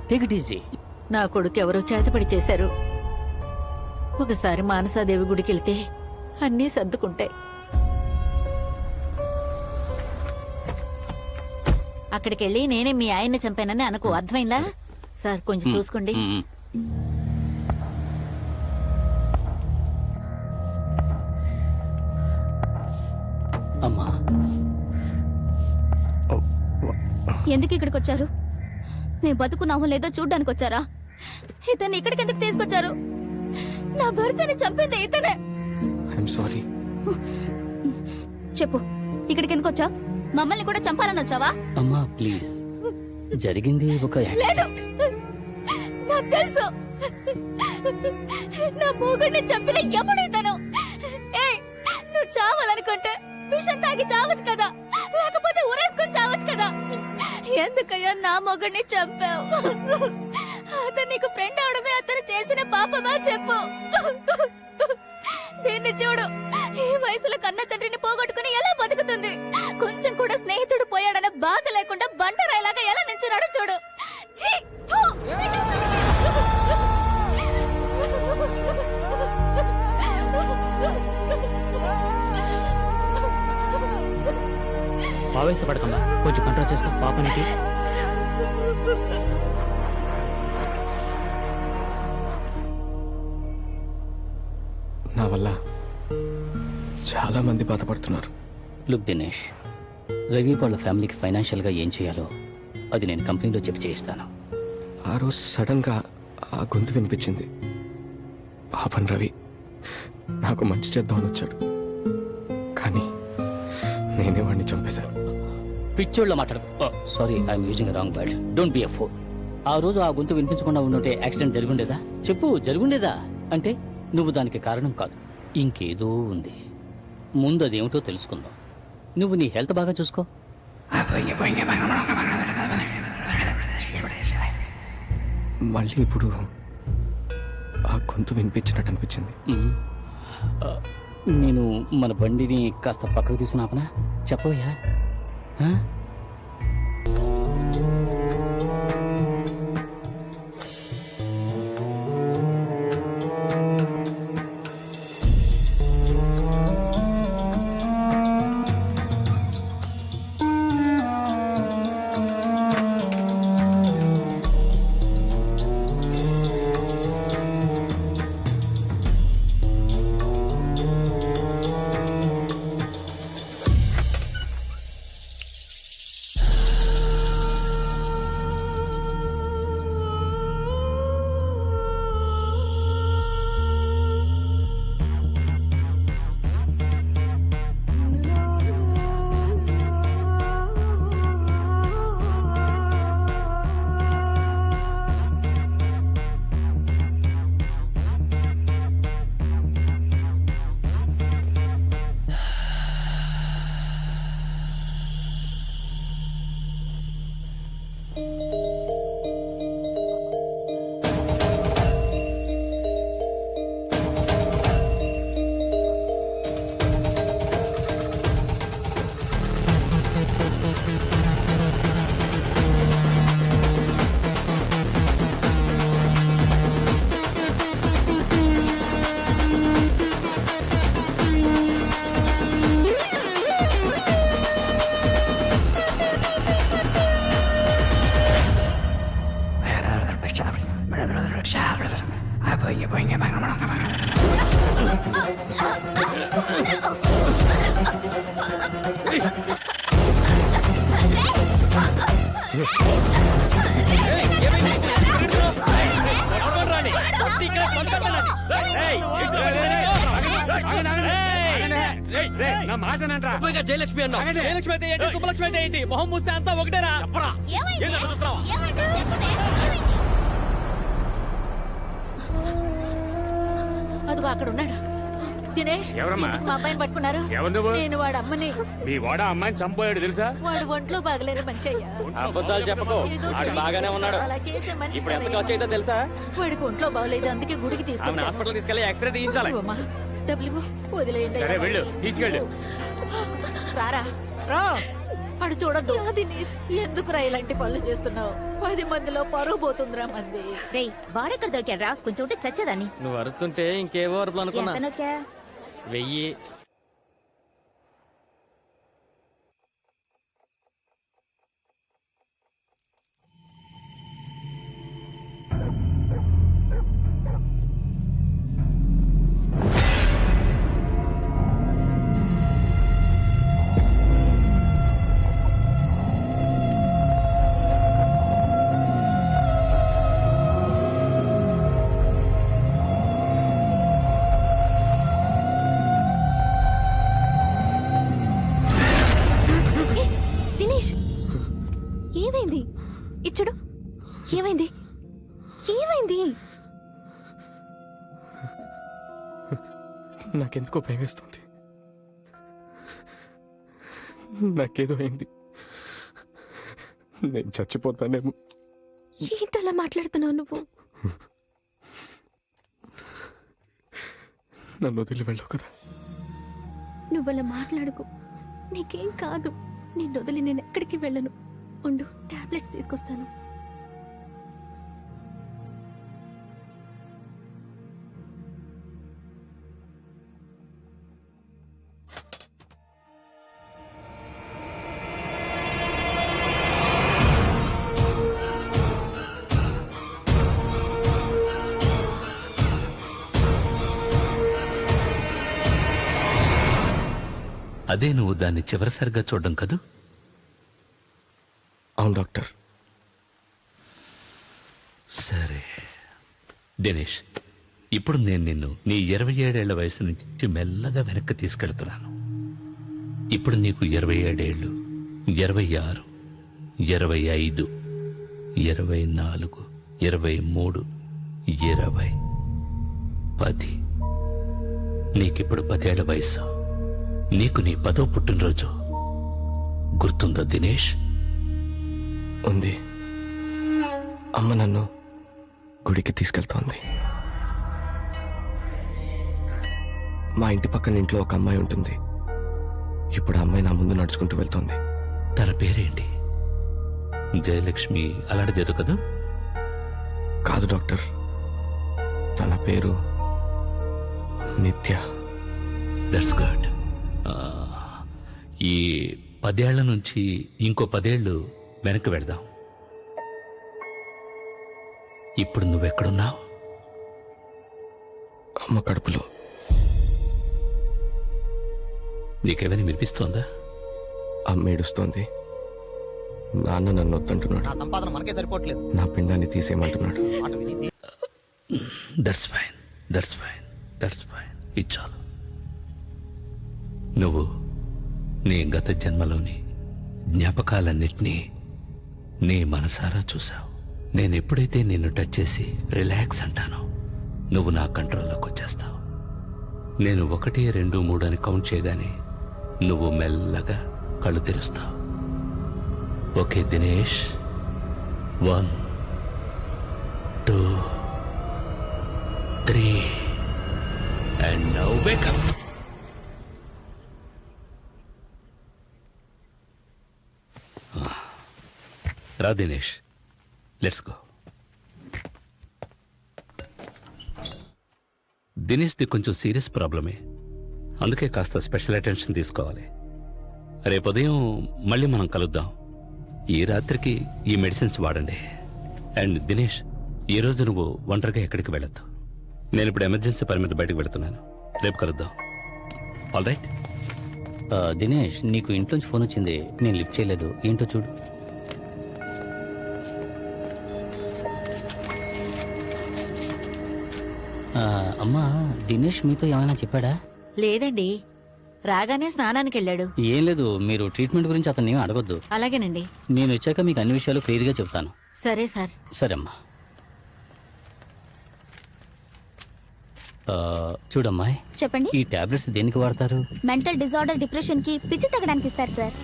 Take it easy. నా కొడుకు ఎవరో చేతపడి చేశారు. ఒకసారి మానసాదేవి గుడికి వెళ్తే అన్నీ సర్దుకుంటాయి. అక్కడికెళ్ళి నేనే మీ ఆయన్ని చంపానని అనుకో, అర్థమైందా? సార్ కొంచెం చూసుకోండి. అమ్మా, ఎందుకు ఇక్కడికి వచ్చారు? మేము బతుకున్నామో లేదో చూడ్డానికి వచ్చారా? ఇతన్ని ఇక్కడికి ఎందుకు తీసుకొచ్చారు? నా భర్తని చంపింది ఇతనే. I'm sorry. చెప్పు, ఇక్కడికి ఎందుకు వచ్చా? మమ్మల్ని కూడా చంపాలని వచ్చావా? అమ్మా ప్లీజ్, జరిగింది ఒక లేదు, నాకు తెలుసు. నా మూగుడిని చంపిన ఎప్పుడు ఇతను. నువ్వు చావాలనుకుంటే విషం తాగి చావచ్చు కదా, లేకపోతే ఊరేసుకొని చావచ్చు కదా. ఎందుకయ్యా నా మొగుడిని చంపావు? అతను నీకు ఫ్రెండ్ అవడమే అతను చేసిన పాపమా చెప్పు. దీన్ని చూడు, ఈ వయసులో కన్న తండ్రిని పోగొట్టుకుని ఎలా బతుకుతుంది? కొంచెం కూడా స్నేహితుడు పోయాడనే బాధ లేకుండా బండరాయిలాగా ఎలా నించున్నాడో చూడు. ఛీ, థూ. ఆవేశపడకమ్మా, కొంచెం కంట్రోల్ చేసుకో పాపనికి. నా వల్ల చాలా మంది బాధపడుతున్నారు. లుక్ దినేష్, రవి వాళ్ళ ఫ్యామిలీకి ఫైనాన్షియల్గా ఏం చేయాలో అది నేను కంపెనీలో చెప్పి చేయిస్తాను. ఆ రోజు సడన్గా ఆ గొంతు వినిపించింది. పాపం రవి నాకు మంచి చేద్దామని వచ్చాడు, కానీ నేనే వాడిని చంపేశాను. పిచ్చోళ్ళ మాట్లాడు. Sorry, I'm using wrong word. Don't be a fool. ఆ రోజు ఆ గొంతు వినిపించకుండా ఉండుంటే యాక్సిడెంట్ జరుగుండేదా? చెప్పు, జరుగుండేదా? అంటే నువ్వు దానికి కారణం కాదు, ఇంకేదో ఉంది. ముందు అదేమిటో తెలుసుకుందాం. నువ్వు నీ హెల్త్ బాగా చూసుకో. మళ్ళీ ఇప్పుడు ఆ గొంతు వినిపించినట్టు అనిపించింది. నేను మన బండిని కాస్త పక్కకు తీసుకున్నాపనా? చెప్పవయ్యా. జయలక్ష్మి అన్నా, జయలక్ష్మి అయితే ఏంటి, శుభలక్ష్మి అయితే ఏంటి, మొహం మూస్తే అంతా ఒకటేరా. అదిగో అక్కడ ఉన్నాడు. దినేష్, ఎందుకు మా అబ్బాయిని పట్టుకున్నారు? నేను వాడు అమ్మని. మీ వాడ అమ్మాయిని చంపోయాడు తెలుసా? వాడు ఒంట్లో బాగలేని మనిషి అయ్యా. అబద్ధాలు చెప్పకు, వాడు బాగానే ఉన్నాడు. అలా చేసే మనిషి ఇప్పుడు ఎంత ఖర్చు అయితే తెలుసా? వాడికి ఒంట్లో బాగలేదు, అందుకే గుడికి తీసుకెళ్ళి హాస్పిటల్ తీసుకెళ్లి ఎక్స్రే తీయించాలి. డబ్బులు వదిలేయండి. సరే వెళ్ళు, తీసుకెళ్ళు. రారా రా. అడు చూడద్దు. యా దినేష్. ఎందుకురా ఇలాంటి పనులు చేస్తున్నావు? 10 మందిలో పరువు పోతుందిరా మంది. రేయ్ వాడెక్కడ దొరికాడ్రా? కొంచెం ఉంటే చచ్చేదాన్ని. నువ్వు అరుతుంటే ఇంకేవో అరుపులు అనుకున్నా. ఎంత నొక్కా? 1000. ఏ, దినేష్ ఏమైంది? ఇచ్చుడు ఏమైంది? ఏమైంది? నాకెందుకో భయమేస్తుంది. నాకేదో అయింది. నేను చచ్చిపోతానేమో. ఏంటలా మాట్లాడుతున్నావు నువ్వు? నన్ను వదిలి వెళ్ళవు కదా. నువ్వలా మాట్లాడుకో. నీకేం కాదు. నిన్ను వదిలి నేను ఎక్కడికి వెళ్ళను. ఉండు, టాబ్లెట్స్ తీసుకొస్తాను. అదే నువ్వు దాన్ని చివరిసారిగా చూడడం కదూ? అవును డాక్టర్. సరే దినేష్, ఇప్పుడు నేను నిన్ను నీ 27 ఏళ్ల వయసు నుంచి మెల్లగా వెనక్కి తీసుకెళ్తున్నాను. ఇప్పుడు నీకు 27 ఏళ్ళు, 26, 25, 24, 23, 20, 10. నీకిప్పుడు 10 ఏళ్ల వయసు. నీకు నీ 10వ పుట్టినరోజు గుర్తుందా దినేష్? ఉంది. అమ్మ నన్ను గుడికి తీసుకెళ్తోంది. మా ఇంటి పక్కన ఇంట్లో ఒక అమ్మాయి ఉంటుంది. ఇప్పుడు ఆ అమ్మాయి నా ముందు నడుచుకుంటూ వెళ్తోంది. తన పేరేంటి? జయలక్ష్మి అలాంటిదేదో కదా? కాదు డాక్టర్, తన పేరు నిత్య. That's good. ఈ 10 ఏళ్ల నుంచి ఇంకో 10 ఏళ్ళు వెనక్కి వెళదాం. ఇప్పుడు నువ్వెక్కడున్నావు? అమ్మ కడుపులో. నీకేమైనా వినిపిస్తోందా? అమ్మ ఏడుస్తోంది. నాన్న నన్ను వద్దంటున్నాడు. నా సంపాదన మనకే సరిపోవట్లేదు. నా పిండాన్ని తీసేయమంటున్నాడు. మాట విని that's fine, that's fine, that's fine. ఇచ్చాను. నువ్వు నీ గత జన్మలోని జ్ఞాపకాలన్నిటినీ నీ మనసారా చూశావు. నేను ఎప్పుడైతే నిన్ను టచ్ చేసి రిలాక్స్ అంటానో నువ్వు నా కంట్రోల్లోకి వచ్చేస్తావు. నేను 1, 2, 3 అని కౌంట్ చేయగానే నువ్వు మెల్లగా కళ్ళు తెరుస్తావు. Okay Dinesh? 1, 2, 3 and now wake up. రా దినేష్, లెట్స్ గో. దినేష్ది కొంచెం సీరియస్ ప్రాబ్లమే, అందుకే కాస్త స్పెషల్ అటెన్షన్ తీసుకోవాలి. రేపు ఉదయం మళ్ళీ మనం కలుద్దాం. ఈ రాత్రికి ఈ మెడిసిన్స్ వాడండి. అండ్ దినేష్, ఈరోజు నువ్వు ఒంటరిగా ఎక్కడికి వెళ్ళొద్దు. నేను ఇప్పుడు ఎమర్జెన్సీ పని మీద బయటకు వెళుతున్నాను. రేపు కలుద్దాం. All right? దినేష్, నీకు ఇంట్లోంచి ఫోన్ వచ్చింది. నేను లిఫ్ట్ చేయలేదు. ఏంటో చూడు. అమ్మా, దినేష్ మీతో ఏమైనా చెప్పాడా? లేదండి, రాగానే స్నానానికి వెళ్ళాడు. ఏం లేదు, మీరు ట్రీట్మెంట్ గురించి అతన్ని ఏమీ అడగొద్దు. అలాగేనండి. నేను వచ్చాక మీకు అన్ని విషయాలు క్లియర్గా చెప్తాను. సరే సార్. సరే అమ్మా. చూడమ్మాయి, చెప్పండి. ఈ టాబ్లెట్స్ దేనికి వాడతారు? మెంటల్ డిజార్డర్, డిప్రెషన్ కి పిచ్చి తగ్గడానికి ఇస్తారు సార్.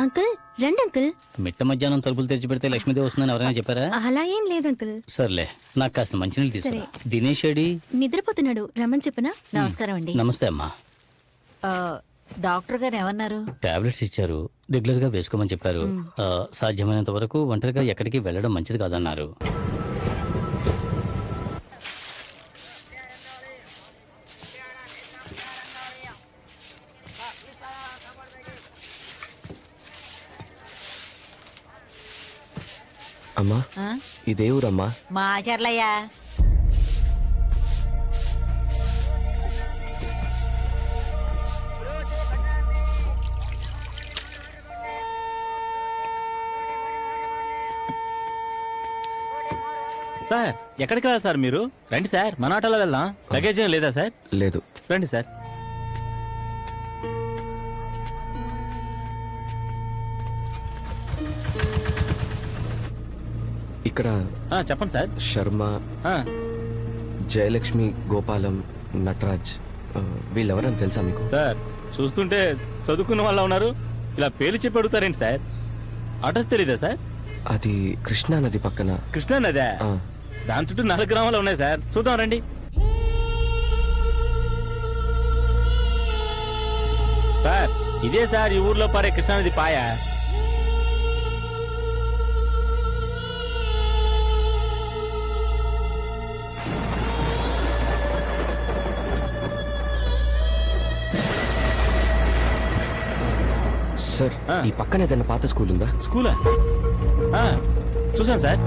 అంకుల్ రండి అంకుల్. మిట్ట మధ్యాహ్నం తలుపులు తెరిచి పెడితే లక్ష్మీదేవి వస్తుందని ఎవరైనా చెప్పారా? అలా ఏం లేదు అంకుల్. సర్లే, నాకు కాస్త మంచినీళ్ళు తీసుకురా. దినేష్ ఏడి? నిద్రపోతున్నాడు, రమ్మని చెప్పనా? నమస్కారం అండి. నమస్తే అమ్మా. ఆ, డాక్టర్ గారు ఏమన్నారు? టాబ్లెట్స్ ఇచ్చారు, రెగ్యులర్ గా వేసుకోమని చెప్పారు. సాధ్యమైనంత వరకు ఒంటరిగా ఎక్కడికి వెళ్ళడం మంచిది కాదన్నారు. అమ్మా, ఆ? ఇదే ఊరమ్మా? మా చర్లయ్యా. సార్ ఎక్కడికి వెళ్ళాలి సార్ మీరు? రండి సార్, మన ఆటోలో వెళ్దాం. లగేజ్ ఏం లేదా సార్? లేదు. రండి సార్. ఇక్కడ చెప్పండి సార్. శర్మ, ఆ, జయలక్ష్మి, గోపాలం, నటరాజ్ వీళ్ళెవరని తెలుసా మీకు? సార్ చూస్తుంటే చదువుకున్న వాళ్ళ ఉన్నారు, ఇలా పేర్లు చెప్పి అడుగుతారేంటి సార్? అడ్రస్ తెలీదా సార్? అది కృష్ణా నది పక్కన. కృష్ణా నదే? ఆ, దాని చుట్టూ 4 గ్రామాలు ఉన్నాయి సార్, చూద్దాం రండి. సార్ ఇదే సార్ ఈ ఊర్లో పారే కృష్ణానది పాయ. సార్ ఆ. ఈ పక్కన ఏదైనా పాత స్కూల్ ఉందా? స్కూలా? చూసాను సార్.